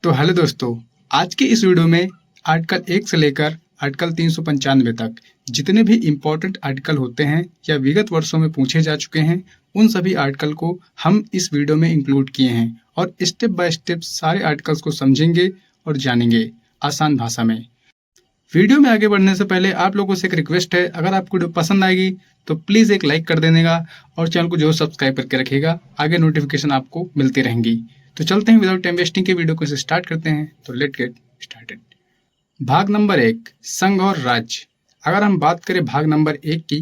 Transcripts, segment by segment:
तो हेलो दोस्तों, आज के इस वीडियो में आर्टिकल 1 से लेकर आर्टिकल 395 तक जितने भी इम्पोर्टेंट आर्टिकल होते हैं या विगत वर्षों में पूछे जा चुके हैं, उन सभी आर्टिकल को हम इस वीडियो में इंक्लूड किए हैं और स्टेप बाय स्टेप सारे आर्टिकल्स को समझेंगे और जानेंगे आसान भाषा में। वीडियो में आगे बढ़ने से पहले आप लोगों से एक रिक्वेस्ट है, अगर आपको वीडियो पसंद आएगी तो प्लीज़ एक लाइक कर देने का और चैनल को जो सब्सक्राइब करके रखिएगा, आगे नोटिफिकेशन आपको मिलती रहेंगी। तो चलते हैं विदाउट टाइम वेस्टिंग के वीडियो को स्टार्ट करते हैं। तो लेट गेट स्टार्टेड। भाग नंबर 1, संघ और राज्य। अगर हम बात करें भाग नंबर 1 की,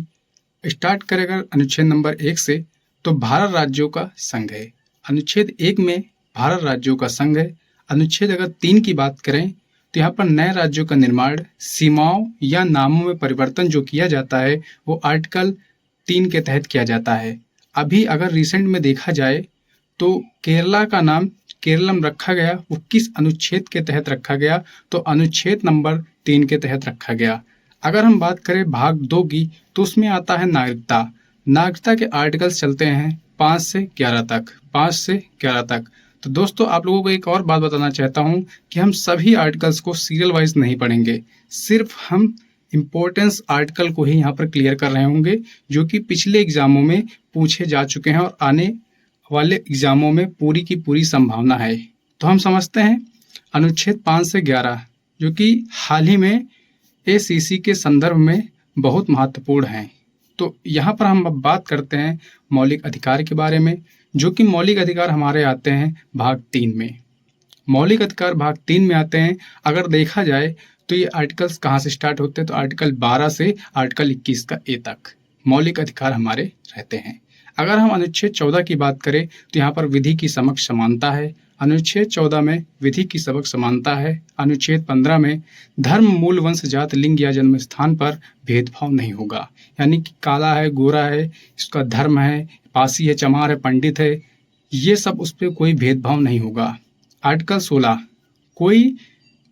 स्टार्ट करेगा अनुच्छेद नंबर 1 से, तो भारत राज्यों का संघ है। अनुच्छेद 1 में भारत राज्यों का संघ है। अनुच्छेद अगर 3 की बात करें तो यहाँ पर नए राज्यों का निर्माण, सीमाओं या नामों में परिवर्तन जो किया जाता है वो आर्टिकल 3 के तहत किया जाता है। अभी अगर रिसेंट में देखा जाए तो केरला का नाम केरलम रखा गया, वो किस अनुच्छेद के तहत रखा गया? तो अनुच्छेद नंबर 3 के तहत रखा गया। अगर हम बात करें भाग 2 की, तो उसमें आता है नागरिकता। नागरिकता के आर्टिकल्स चलते हैं 5 से 11 तक, 5 से 11 तक। तो दोस्तों, आप लोगों को एक और बात बताना चाहता हूँ कि हम सभी आर्टिकल्स को सीरियल वाइज नहीं पढ़ेंगे, सिर्फ हम इम्पोर्टेंस आर्टिकल को ही यहाँ पर क्लियर कर रहे होंगे, जो कि पिछले एग्जामों में पूछे जा चुके हैं और आने वाले एग्जामों में पूरी की पूरी संभावना है। तो हम समझते हैं अनुच्छेद 5 से 11, जो कि हाल ही में एसीसी के संदर्भ में बहुत महत्वपूर्ण हैं। तो यहाँ पर हम अब बात करते हैं मौलिक अधिकार के बारे में, जो कि मौलिक अधिकार हमारे आते हैं भाग 3 में। मौलिक अधिकार भाग 3 में आते हैं। अगर देखा जाए तो ये आर्टिकल्स कहाँ से स्टार्ट होते हैं? तो आर्टिकल 12 से आर्टिकल 21 का ए तक मौलिक अधिकार हमारे रहते हैं। अगर हम अनुच्छेद 14 की बात करें तो यहाँ पर विधि की समक्ष समानता है। अनुच्छेद 14 में विधि की समक्ष समानता है। अनुच्छेद 15 में धर्म, मूल, वंश, जात, लिंग या जन्म स्थान पर भेदभाव नहीं होगा। यानी कि काला है, गोरा है, इसका धर्म है, पासी है, चमार है, पंडित है, ये सब उस पर कोई भेदभाव नहीं होगा। आर्टिकल 16, कोई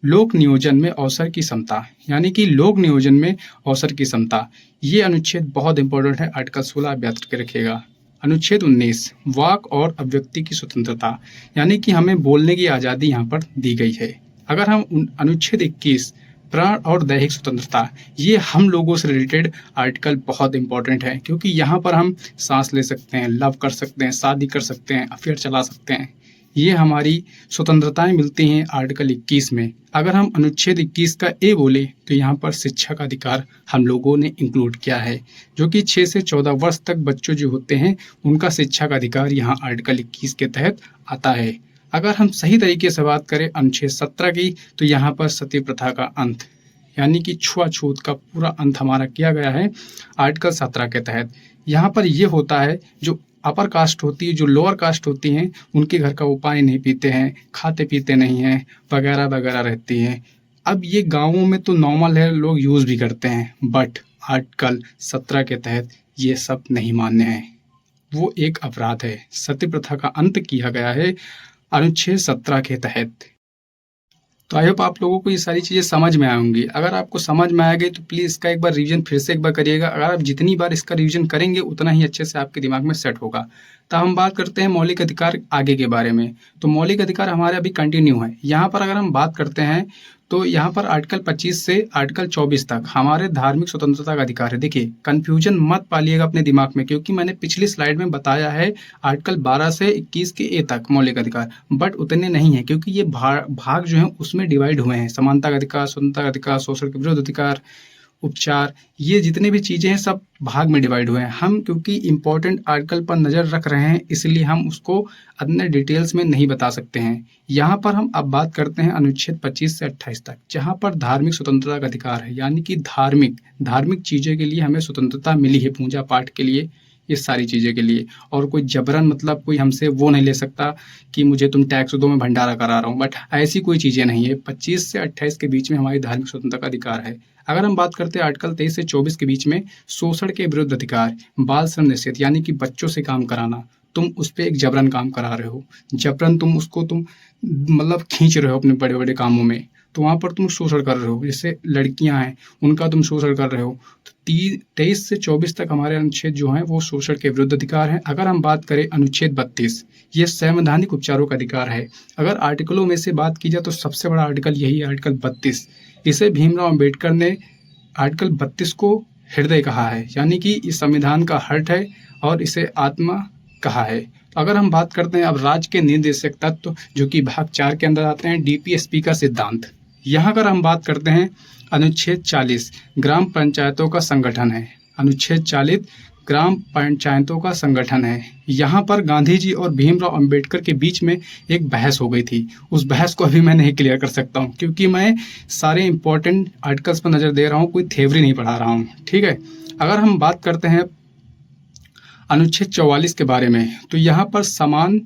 लोक नियोजन में अवसर की समता, यानी कि लोक नियोजन में अवसर की समता, ये अनुच्छेद बहुत इंपॉर्टेंट है। आर्टिकल 16 आप याद करके रखिएगा। अनुच्छेद 19, वाक और अभिव्यक्ति की स्वतंत्रता, यानी कि हमें बोलने की आज़ादी यहाँ पर दी गई है। अगर हम अनुच्छेद 21, प्राण और दैहिक स्वतंत्रता, ये हम लोगों से रिलेटेड आर्टिकल बहुत इंपॉर्टेंट है, क्योंकि यहाँ पर हम सांस ले सकते हैं, लव कर सकते हैं, शादी कर सकते हैं, अफेयर चला सकते हैं। ये हमारी स्वतंत्रताएं मिलती हैं आर्टिकल 21 में। अगर हम अनुच्छेद 21 का ए बोले तो यहाँ पर शिक्षा का अधिकार हम लोगों ने इंक्लूड किया है, जो कि 6 से 14 वर्ष तक बच्चों जो होते हैं उनका शिक्षा का अधिकार यहाँ आर्टिकल 21 के तहत आता है। अगर हम सही तरीके से बात करें अनुच्छेद 17 की, तो यहाँ पर सती प्रथा का अंत, यानी कि छुआछूत का पूरा अंत हमारा किया गया है आर्टिकल 17 के तहत। यहाँ पर ये होता है जो अपर कास्ट होती है, जो लोअर कास्ट होती हैं, उनके घर का वो पानी नहीं पीते हैं, खाते पीते नहीं हैं, वगैरह वगैरह रहती हैं। अब ये गाँवों में तो नॉर्मल है, लोग यूज़ भी करते हैं, बट आर्टिकल 17 के तहत ये सब नहीं मान्य है, वो एक अपराध है। सती प्रथा का अंत किया गया है अनुच्छेद 17 के तहत। तो आई होप आप लोगों को ये सारी चीज़ें समझ में आएंगी। अगर आपको समझ में आ गई तो प्लीज़ इसका एक बार रिवीजन फिर से एक बार करिएगा। अगर आप जितनी बार इसका रिवीजन करेंगे उतना ही अच्छे से आपके दिमाग में सेट होगा। तो हम बात करते हैं मौलिक अधिकार आगे के बारे में। तो मौलिक अधिकार हमारे अभी कंटिन्यू है। यहाँ पर अगर हम बात करते हैं तो यहाँ पर आर्टिकल 25 से आर्टिकल 24 तक हमारे धार्मिक स्वतंत्रता का अधिकार है। देखिए, कन्फ्यूजन मत पालिएगा अपने दिमाग में, क्योंकि मैंने पिछली स्लाइड में बताया है आर्टिकल 12 से 21 के ए तक मौलिक अधिकार, बट उतने नहीं है, क्योंकि ये भाग जो है उसमें डिवाइड हुए हैं। समानता का अधिकार, स्वतंत्रता का अधिकार, शोषण के विरुद्ध अधिकार, उपचार, ये जितने भी चीज़ें हैं सब भाग में डिवाइड हुए हैं। हम क्योंकि इम्पोर्टेंट आर्टिकल पर नज़र रख रहे हैं, इसलिए हम उसको अन्य डिटेल्स में नहीं बता सकते हैं। यहाँ पर हम अब बात करते हैं अनुच्छेद 25 से 28 तक, जहाँ पर धार्मिक स्वतंत्रता का अधिकार है, यानी कि धार्मिक चीज़ों के लिए हमें स्वतंत्रता मिली है, पूजा पाठ के लिए, ये सारी चीज़ें के लिए। और कोई जबरन, मतलब कोई हमसे वो नहीं ले सकता कि मुझे तुम टैक्स दो, मैं भंडारा करा रहा हूँ, बट ऐसी कोई चीज़ें नहीं है। 25 से 28 के बीच में हमारी धार्मिक स्वतंत्रता का अधिकार है। अगर हम बात करते हैं आर्टिकल 23 से 24 के बीच में, शोषण के विरुद्ध अधिकार, बाल श्रम निषेध, यानी कि बच्चों से काम कराना, तुम उस पर एक जबरन काम करा रहे हो, जबरन तुम उसको मतलब खींच रहे हो अपने बड़े बड़े कामों में, तो वहाँ पर तुम शोषण कर रहे हो। जैसे लड़कियां हैं, उनका तुम शोषण कर रहे हो। तो 23 से 24 तक हमारे अनुच्छेद जो हैं वो शोषण के विरुद्ध अधिकार हैं। अगर हम बात करें अनुच्छेद 32, ये संवैधानिक उपचारों का अधिकार है। अगर आर्टिकलों में से बात की जाए तो सबसे बड़ा आर्टिकल यही है, आर्टिकल 32। इसे भीमराव अम्बेडकर ने आर्टिकल 32 को हृदय कहा है, यानी कि इस संविधान का हार्ट है और इसे आत्मा कहा है। तो अगर हम बात करते हैं अब राज्य के निर्देशक तत्व, जो कि भाग 4 के अंदर आते हैं, डीपीएसपी का सिद्धांत। यहाँ अगर हम बात करते हैं अनुच्छेद 40 ग्राम पंचायतों का संगठन है। अनुच्छेद 40 ग्राम पंचायतों का संगठन है। यहाँ पर गांधी जी और भीमराव अंबेडकर के बीच में एक बहस हो गई थी। उस बहस को अभी मैं नहीं क्लियर कर सकता हूँ, क्योंकि मैं सारे इंपॉर्टेंट आर्टिकल्स पर नज़र दे रहा हूँ, कोई थ्योरी नहीं पढ़ा रहा हूँ। ठीक है। अगर हम बात करते हैं अनुच्छेद 44 के बारे में, तो यहाँ पर समान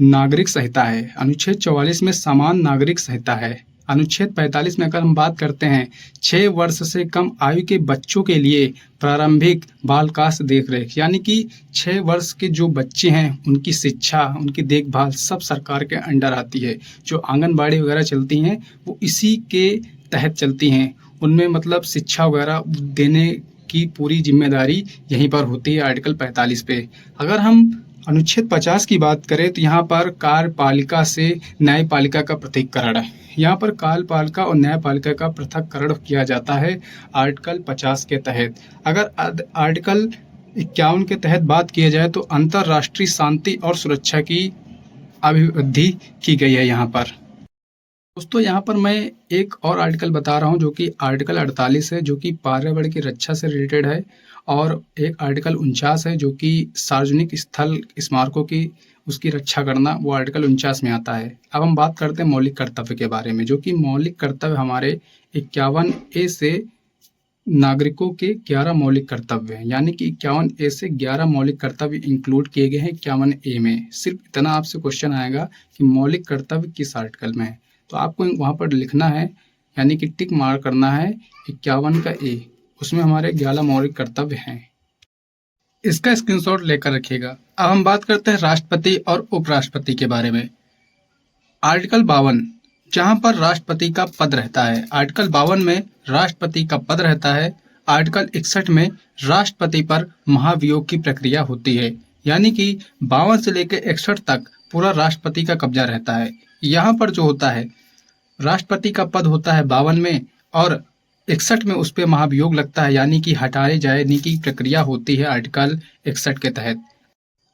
नागरिक संहिता है। अनुच्छेद 44 में समान नागरिक संहिता है। अनुच्छेद 45 में अगर हम बात करते हैं 6 वर्ष से कम आयु के बच्चों के लिए प्रारंभिक बाल कास्ट देखरेख, यानी कि 6 वर्ष के जो बच्चे हैं उनकी शिक्षा, उनकी देखभाल सब सरकार के अंडर आती है। जो आंगनबाड़ी वगैरह चलती हैं वो इसी के तहत चलती हैं। उनमें मतलब शिक्षा वगैरह देने की पूरी जिम्मेदारी यहीं पर होती है आर्टिकल 45 पे। अगर हम अनुच्छेद 50 की बात करें तो यहाँ पर कार्यपालिका से न्यायपालिका का पृथक्करण है। यहाँ पर कार्यपालिका और न्यायपालिका का पृथक्करण किया जाता है आर्टिकल 50 के तहत। अगर आर्टिकल 51 के तहत बात किया जाए तो अंतर्राष्ट्रीय शांति और सुरक्षा की अभिवृद्धि की गई है यहाँ पर। दोस्तों यहाँ पर मैं एक और आर्टिकल बता रहा हूँ जो कि आर्टिकल 48 है, जो कि पर्यावरण की रक्षा से रिलेटेड है, और एक आर्टिकल 49 है जो कि सार्वजनिक स्थल स्मारकों की उसकी रक्षा करना, वो आर्टिकल 49 में आता है। अब हम बात करते हैं मौलिक कर्तव्य के बारे में, जो कि मौलिक कर्तव्य हमारे 51A से नागरिकों के 11 मौलिक कर्तव्य हैं, यानी कि 51A से 11 मौलिक कर्तव्य इंक्लूड किए गए हैं 51A में। सिर्फ इतना आपसे क्वेश्चन आएगा कि मौलिक कर्तव्य किस आर्टिकल में है, तो आपको वहाँ पर लिखना है, यानी कि टिक मार्क करना है 51 का A, उसमें हमारे 11 मौलिक कर्तव्य हैं। इसका स्क्रीनशॉट लेकर रखिएगा। अब हम बात करते हैं राष्ट्रपति और उपराष्ट्रपति के बारे में। आर्टिकल 52, जहां पर राष्ट्रपति का पद रहता है। आर्टिकल 52 में राष्ट्रपति का पद रहता है। आर्टिकल 61 में राष्ट्रपति पर महाभियोग की प्रक्रिया होती है, यानी कि 52 से लेकर 61 तक पूरा राष्ट्रपति का कब्जा रहता है। यहाँ पर जो होता है, राष्ट्रपति का पद होता है 52 में, और 61 में उस पर महाभियोग लगता है, यानी कि हटाए जाने की प्रक्रिया होती है आर्टिकल 61 के तहत।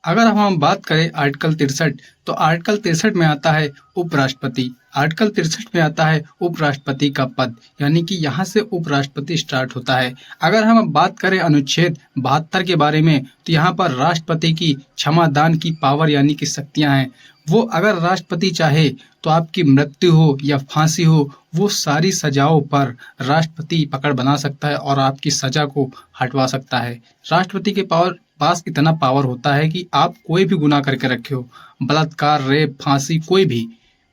अगर हम बात करें आर्टिकल 63, तो आर्टिकल 63 में आता है उपराष्ट्रपति। आर्टिकल 63 में आता है उपराष्ट्रपति का पद, यानी कि यहाँ से उपराष्ट्रपति स्टार्ट होता है। अगर हम बात करें अनुच्छेद 72 के बारे में, तो यहाँ पर राष्ट्रपति की क्षमा दान की पावर, यानी कि शक्तियाँ हैं। वो अगर राष्ट्रपति चाहे तो आपकी मृत्यु हो या फांसी हो, वो सारी सजाओं पर राष्ट्रपति पकड़ बना सकता है और आपकी सजा को हटवा सकता है। राष्ट्रपति के पास इतना पावर होता है कि आप कोई भी गुनाह करके रखे हो, बलात्कार, रेप, फांसी, कोई भी,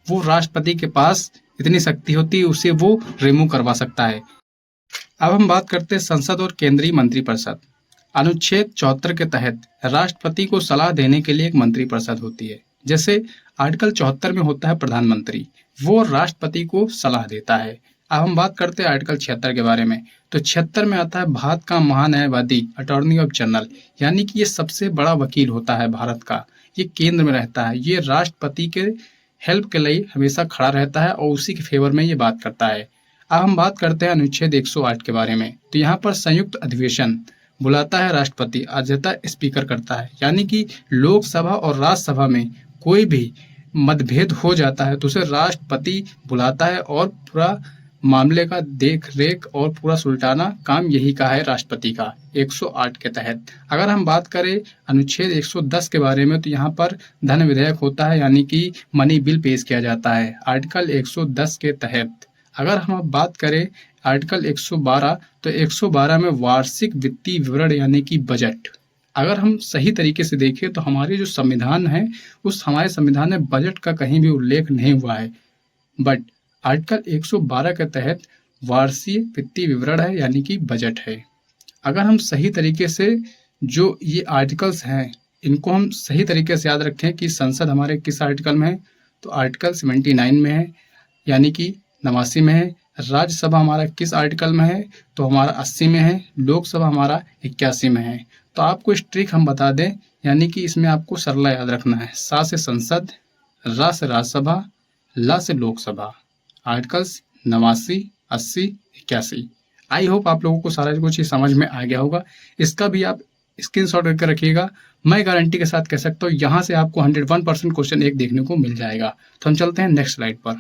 वो राष्ट्रपति के पास इतनी शक्ति होती है, उसे वो रिमूव करवा सकता है। अब हम बात करते हैं संसद और केंद्रीय मंत्रिपरिषद। अनुच्छेद 74 के तहत राष्ट्रपति को सलाह देने के लिए एक मंत्रिपरिषद होती है। जैसे आर्टिकल 74 में होता है प्रधानमंत्री, वो राष्ट्रपति को सलाह देता है। अब हम बात करते हैं आर्टिकल 76 के बारे में, तो 76 में आता है भारत का महान्यायवादी, अटॉर्नी ऑफ जनरल, यानी कि ये सबसे बड़ा वकील होता है भारत का। ये केंद्र में रहता है, ये राष्ट्रपति के हेल्प के लिए हमेशा खड़ा रहता है और उसी के फेवर में ये बात करता है। अब हम बात करते हैं अनुच्छेद 108 के बारे में, तो यहाँ पर संयुक्त अधिवेशन बुलाता है राष्ट्रपति, अध्यक्षता स्पीकर करता है, यानी कि लोकसभा और राज्यसभा में कोई भी मतभेद हो जाता है तो उसे राष्ट्रपति बुलाता है, और पूरा मामले का देख रेख और पूरा सुलटाना काम यही का है राष्ट्रपति का 108 के तहत। अगर हम बात करें अनुच्छेद 110 के बारे में, तो यहाँ पर धन विधेयक होता है, यानी कि मनी बिल पेश किया जाता है आर्टिकल 110 के तहत। अगर हम अब बात करें आर्टिकल 112, तो 112 में वार्षिक वित्तीय विवरण, यानी कि बजट। अगर हम सही तरीके से देखें तो हमारे जो संविधान है, उस हमारे संविधान में बजट का कहीं भी उल्लेख नहीं हुआ है, बट आर्टिकल 112 के तहत वार्षिक वित्तीय विवरण है, यानी कि बजट है। अगर हम सही तरीके से जो ये आर्टिकल्स हैं, इनको हम सही तरीके से याद रखें कि संसद हमारे किस आर्टिकल में है, तो आर्टिकल 79 में है, यानी कि 89 में है, राज्यसभा हमारा किस आर्टिकल में है, तो हमारा 80 में है, लोकसभा हमारा 81 में है। तो आपको इस ट्रिक हम बता दें, यानी कि इसमें आपको सरला याद रखना है। सा से संसद, रा से राज्यसभा, ला से लोकसभा, आर्टिकल्स 89, 80, 81। आई होप आप लोगों को सारा कुछ समझ में आ गया होगा। इसका भी आप स्क्रीनशॉट करके रखिएगा। मैं गारंटी के साथ कह सकता हूँ यहाँ से आपको 101% क्वेश्चन एक देखने को मिल जाएगा। तो हम चलते हैं नेक्स्ट स्लाइड पर।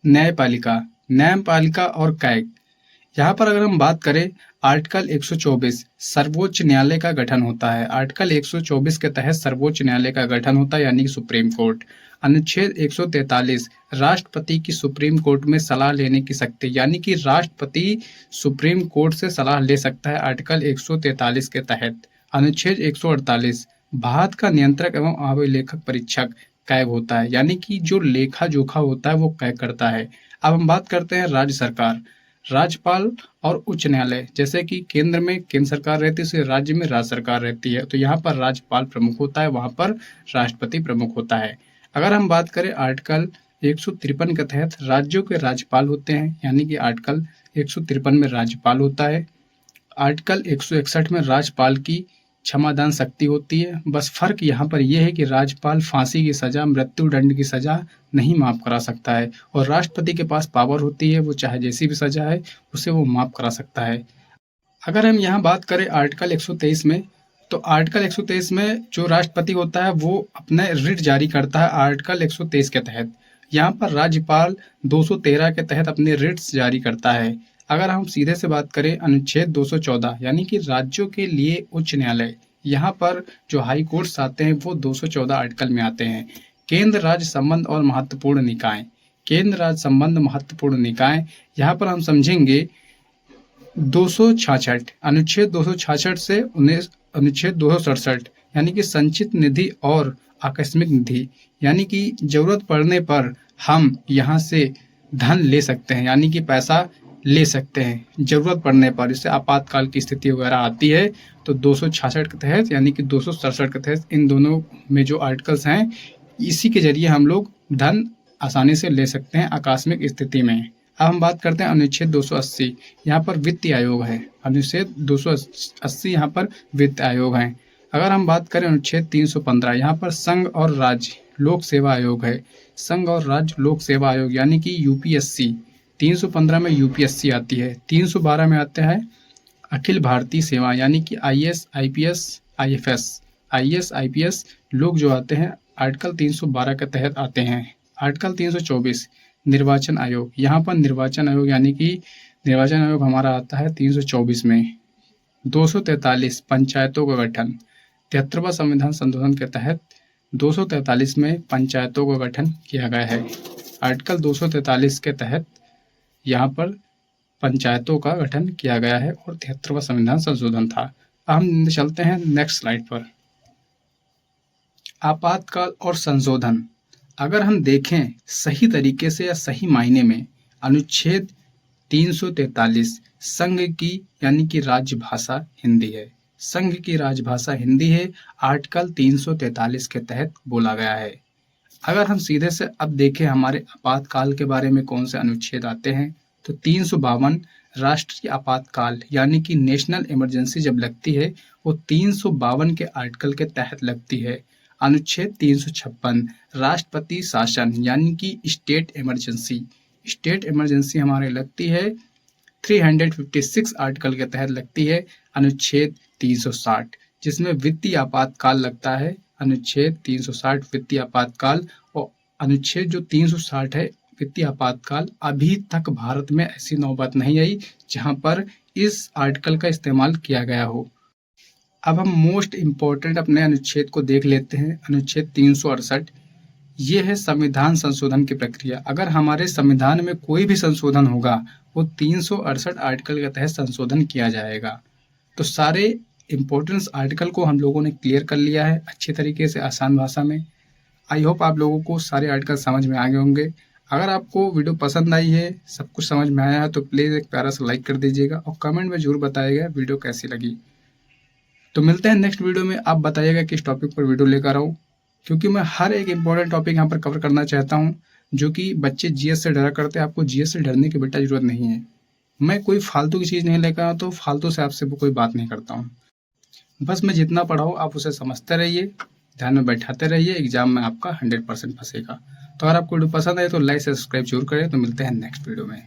न्यायपालिका, न्यायपालिका और कैग। यहाँ पर अगर हम बात करें, आर्टिकल 124 सर्वोच्च न्यायालय का गठन होता है। आर्टिकल 124 के तहत सर्वोच्च न्यायालय का गठन होता है, यानी कि सुप्रीम कोर्ट। अनुच्छेद 143 राष्ट्रपति की सुप्रीम कोर्ट में सलाह लेने की शक्ति, यानी कि राष्ट्रपति सुप्रीम कोर्ट से सलाह ले सकता है आर्टिकल 143 के तहत। अनुच्छेद 148 भारत का नियंत्रक एवं अभिलेखक परीक्षक कैग होता है, यानी कि जो लेखा जोखा होता है वो कैग करता है। अब हम बात करते हैं राज्य सरकार, राज्यपाल और उच्च न्यायालय। जैसे कि केंद्र में केंद्र सरकार रहती है, उसे राज्य में राज्य सरकार रहती है। तो यहाँ पर राज्यपाल प्रमुख होता है, वहाँ पर राष्ट्रपति प्रमुख होता है। अगर हम बात करें आर्टिकल 153 के तहत राज्यों के राज्यपाल होते हैं, यानी कि आर्टिकल 153 में राज्यपाल होता है। आर्टिकल 161 में राज्यपाल की क्षमादान शक्ति होती है। बस फर्क यहाँ पर यह है कि राज्यपाल फांसी की सजा, मृत्युदंड की सजा नहीं माफ करा सकता है, और राष्ट्रपति के पास पावर होती है, वो चाहे जैसी भी सजा है उसे वो माफ करा सकता है। अगर हम यहाँ बात करें आर्टिकल 123 में, तो आर्टिकल 123 में जो राष्ट्रपति होता है वो अपने रिट जारी करता है आर्टिकल 123 के तहत। यहाँ पर राज्यपाल 213 के तहत अपने रिट्स जारी करता है। अगर हम सीधे से बात करें अनुच्छेद 214, यानी कि राज्यों के लिए उच्च न्यायालय, यहाँ पर जो हाई कोर्ट्स आते हैं वो 214 आर्टिकल में आते हैं। केंद्र राज्य संबंध और महत्वपूर्ण निकाय, केंद्र राज्य संबंध महत्वपूर्ण निकाय, यहाँ पर हम समझेंगे 266 अनुच्छेद 266 से अनुच्छेद 267, यानी कि संचित निधि और आकस्मिक निधि, यानी कि जरूरत पड़ने पर हम यहाँ से धन ले सकते हैं, यानी कि पैसा ले सकते हैं जरूरत पड़ने पर। इससे आपातकाल की स्थिति वगैरह आती है तो 266 के तहत, यानी कि 267 के तहत, इन दोनों में जो आर्टिकल्स हैं इसी के जरिए हम लोग धन आसानी से ले सकते हैं आकस्मिक स्थिति में। अब हम बात करते हैं अनुच्छेद 280, यहाँ पर वित्त आयोग है। अनुच्छेद 280 यहाँ पर वित्त आयोग है। अगर हम बात करें अनुच्छेद 315, यहाँ पर संघ और राज्य लोक सेवा आयोग है। संघ और राज्य लोक सेवा आयोग, यानी कि यूपीएससी। 315 में यूपीएससी आती है। 312 में आता है अखिल भारतीय सेवा, यानी कि IAS, IPS, IFS. IAS, IPS लोग जो आते हैं आर्टिकल 312 के तहत आते हैं। आर्टिकल 324 निर्वाचन आयोग, यहाँ पर निर्वाचन आयोग, यानी कि निर्वाचन आयोग हमारा आता है 324 में। 243 पंचायतों का गठन, 73वां संविधान संशोधन के तहत 243 में पंचायतों का गठन किया गया है। आर्टिकल 243 के तहत यहाँ पर पंचायतों का गठन किया गया है और 73वां संविधान संशोधन था। अब हम चलते हैं नेक्स्ट स्लाइड पर। आपातकाल और संशोधन, अगर हम देखें सही तरीके से या सही मायने में, अनुच्छेद 343 संघ की, यानी कि राजभाषा हिंदी है। संघ की राजभाषा हिंदी है, आर्टिकल 343 के तहत बोला गया है। अगर हम सीधे से अब देखें हमारे आपातकाल के बारे में कौन से अनुच्छेद आते हैं, तो 352 राष्ट्रीय आपातकाल, यानी कि नेशनल इमरजेंसी जब लगती है वो 352 के आर्टिकल के तहत लगती है। अनुच्छेद 356 राष्ट्रपति शासन, यानी कि स्टेट इमरजेंसी। स्टेट इमरजेंसी हमारे लगती है 356 आर्टिकल के तहत लगती है। अनुच्छेद 360 जिसमें वित्तीय आपातकाल लगता है, अनुच्छेद 360 वित्तीय आपातकाल। और अनुच्छेद जो 360 है वित्तीय आपातकाल, अभी तक भारत में ऐसी नौबत नहीं आई जहां पर इस आर्टिकल का इस्तेमाल किया गया हो। अब हम मोस्ट इम्पोर्टेंट अपने अनुच्छेद को देख लेते हैं। अनुच्छेद 368 ये है संविधान संशोधन की प्रक्रिया। अगर हमारे संविधान में कोई भी संशोधन होगा वो 368 आर्टिकल के तहत संशोधन किया जाएगा। तो सारे इम्पोर्टेंस आर्टिकल को हम लोगों ने क्लियर कर लिया है अच्छे तरीके से, आसान भाषा में। आई होप आप लोगों को सारे आर्टिकल समझ में आ गए होंगे। अगर आपको वीडियो पसंद आई है, सब कुछ समझ में आया है, तो प्लीज़ एक प्यारा सा लाइक कर दीजिएगा और कमेंट में जरूर बताइएगा वीडियो कैसी लगी। तो मिलते हैं नेक्स्ट वीडियो में। आप बताइएगा किस टॉपिक पर वीडियो लेकर आऊँ। क्योंकि मैं हर एक इम्पोर्टेंट टॉपिक यहाँ पर कवर करना चाहता हूँ, जो कि बच्चे जीएस से डरा करते हैं। आपको जीएस से डरने की बेटा ज़रूरत नहीं है। मैं कोई फालतू की चीज़ नहीं लेकर आता हूँ, फालतू से आपसे कोई बात नहीं करता हूँ। बस मैं जितना पढ़ाऊँ आप उसे समझते रहिए, ध्यान में बैठाते रहिए, एग्जाम में आपका 100% फंसेगा। तो अगर आपको वीडियो पसंद आए तो लाइक सब्सक्राइब जरूर करें। तो मिलते हैं नेक्स्ट वीडियो में।